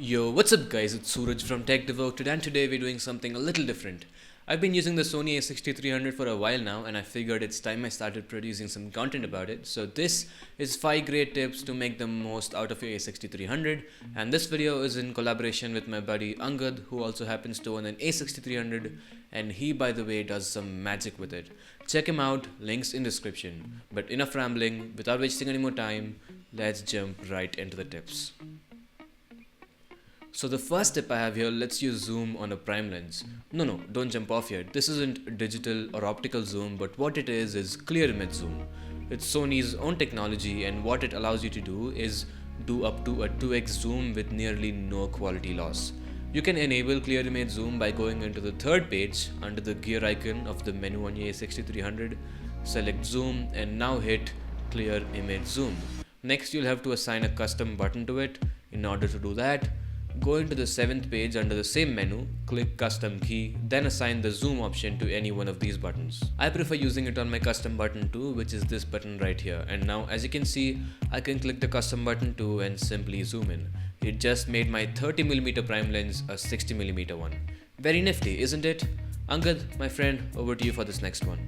Yo, what's up guys, it's Suraj from Tech Devoted and today we're doing something a little different. I've been using the Sony A6300 for a while now and I figured it's time I started producing some content about it. So this is 5 great tips to make the most out of your A6300, and this video is in collaboration with my buddy Angad, who also happens to own an A6300, and he, by the way, does some magic with it. Check him out, links in description. But enough rambling, without wasting any more time, let's jump right into the tips. So the first tip I have here lets you zoom on a prime lens. No, don't jump off yet. This isn't digital or optical zoom, but what it is clear image zoom. It's Sony's own technology, and what it allows you to do is do up to a 2x zoom with nearly no quality loss. You can enable clear image zoom by going into the third page under the gear icon of the menu on your A6300, select zoom and now hit clear image zoom. Next you'll have to assign a custom button to it. In order to do that, go into the 7th page under the same menu, click custom key, then assign the zoom option to any one of these buttons. I prefer using it on my custom button too, which is this button right here, and now as you can see, I can click the custom button too and simply zoom in. It just made my 30mm prime lens a 60mm one. Very nifty, isn't it? Angad, my friend, over to you for this next one.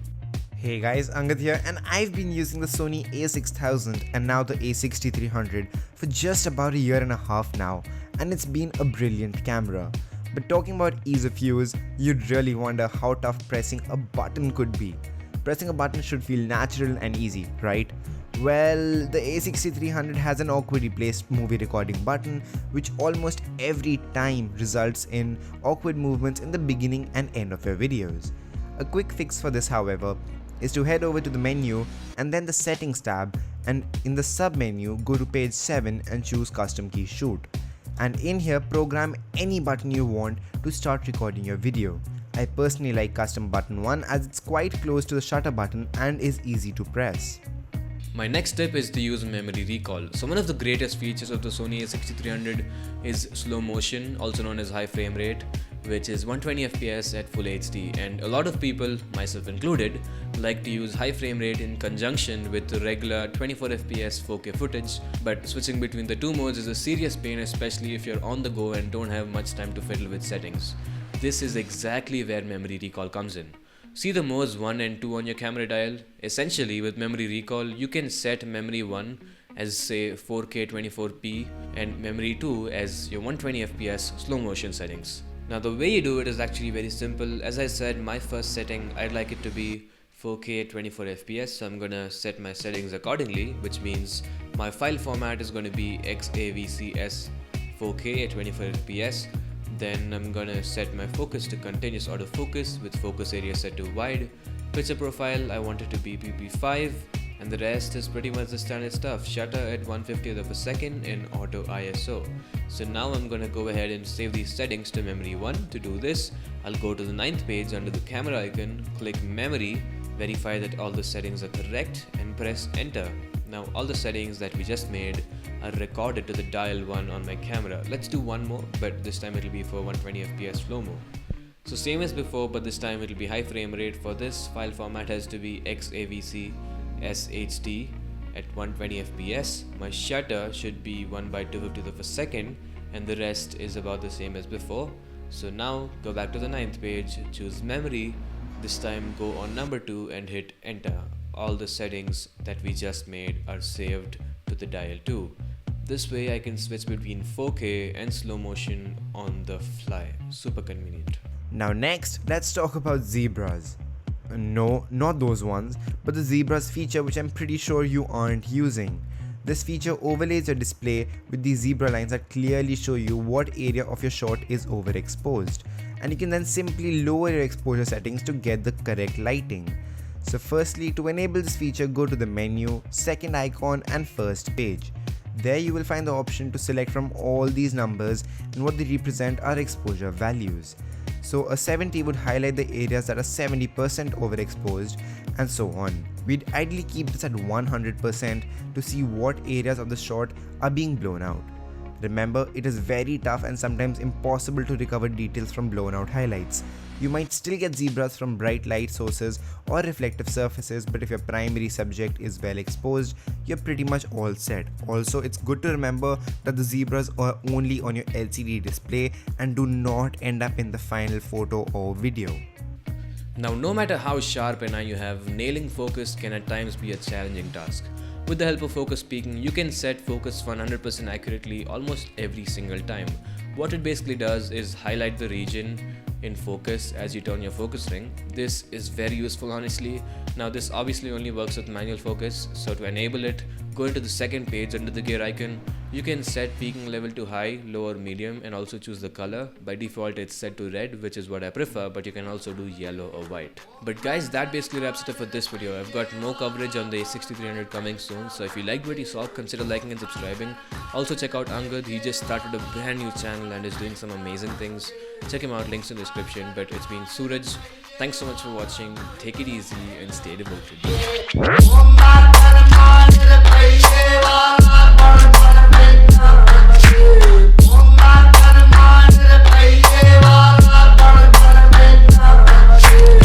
Hey guys, Angad here, and I've been using the Sony A6000 and now the A6300 for just about a year and a half now, and it's been a brilliant camera. But talking about ease of use, you'd really wonder how tough pressing a button could be. Pressing a button should feel natural and easy, right? Well, the A6300 has an awkwardly placed movie recording button, which almost every time results in awkward movements in the beginning and end of your videos. A quick fix for this, however, is to head over to the menu and then the settings tab, and in the sub menu go to page 7 and choose custom key shoot, and in here program any button you want to start recording your video. I personally like custom button 1 as it's quite close to the shutter button and is easy to press. My next tip is to use memory recall. So one of the greatest features of the Sony A6300 is slow motion, also known as high frame rate, which is 120 fps at full HD, and a lot of people, myself included, like to use high frame rate in conjunction with the regular 24 fps 4K footage, but switching between the two modes is a serious pain, especially if you're on the go and don't have much time to fiddle with settings. This is exactly where memory recall comes in. See the modes 1 and 2 on your camera dial? Essentially, with memory recall, you can set memory 1 as say 4K 24p and memory 2 as your 120 fps slow motion settings. Now the way you do it is actually very simple. As I said, my first setting, I'd like it to be 4K 24 fps, so I'm gonna set my settings accordingly, which means my file format is gonna be XAVCS 4K at 24 fps. Then I'm gonna set my focus to continuous autofocus with focus area set to wide. Picture profile, I want it to be PP5, and the rest is pretty much the standard stuff. Shutter at 1/50th of a second in auto ISO. So now I'm gonna go ahead and save these settings to memory 1. To do this, I'll go to the 9th page under the camera icon, click memory, verify that all the settings are correct, and press enter. Now all the settings that we just made are recorded to the dial 1 on my camera. Let's do one more, but this time it'll be for 120 fps slow-mo. So same as before, but this time it'll be high frame rate. For this, file format has to be XAVC SHD at 120 fps. My shutter should be 1/250th of a second, and the rest is about the same as before. So now go back to the 9th page, choose memory, this time go on number 2 and hit enter. All the settings that we just made are saved to the dial 2. This way I can switch between 4K and slow motion on the fly. Super convenient. Now next, let's talk about zebras. No, not those ones, but the zebras feature, which I'm pretty sure you aren't using. This feature overlays your display with these zebra lines that clearly show you what area of your shot is overexposed, and you can then simply lower your exposure settings to get the correct lighting. So firstly, to enable this feature, go to the menu, second icon and first page. There you will find the option to select from all these numbers, and what they represent are exposure values. So a 70 would highlight the areas that are 70% overexposed, and so on. We'd ideally keep this at 100% to see what areas of the shot are being blown out. Remember, it is very tough and sometimes impossible to recover details from blown out highlights. You might still get zebras from bright light sources or reflective surfaces, but if your primary subject is well exposed, you're pretty much all set. Also, it's good to remember that the zebras are only on your LCD display and do not end up in the final photo or video. Now, no matter how sharp an eye you have, nailing focus can at times be a challenging task. With the help of focus peaking, you can set focus 100% accurately almost every single time. What it basically does is highlight the region in focus as you turn your focus ring. This is very useful, honestly. Now, this obviously only works with manual focus, so to enable it, go into the second page under the gear icon. You can set peaking level to high, low or medium, and also choose the color. By default it's set to red, which is what I prefer, but you can also do yellow or white. But guys, that basically wraps it up for this video. I've got more coverage on the A6300 coming soon, so if you liked what you saw, consider liking and subscribing. Also check out Angad. He just started a brand new channel and is doing some amazing things. Check him out, links in the description. But it's been Suraj. Thanks so much for watching. Take it easy and stay devoted.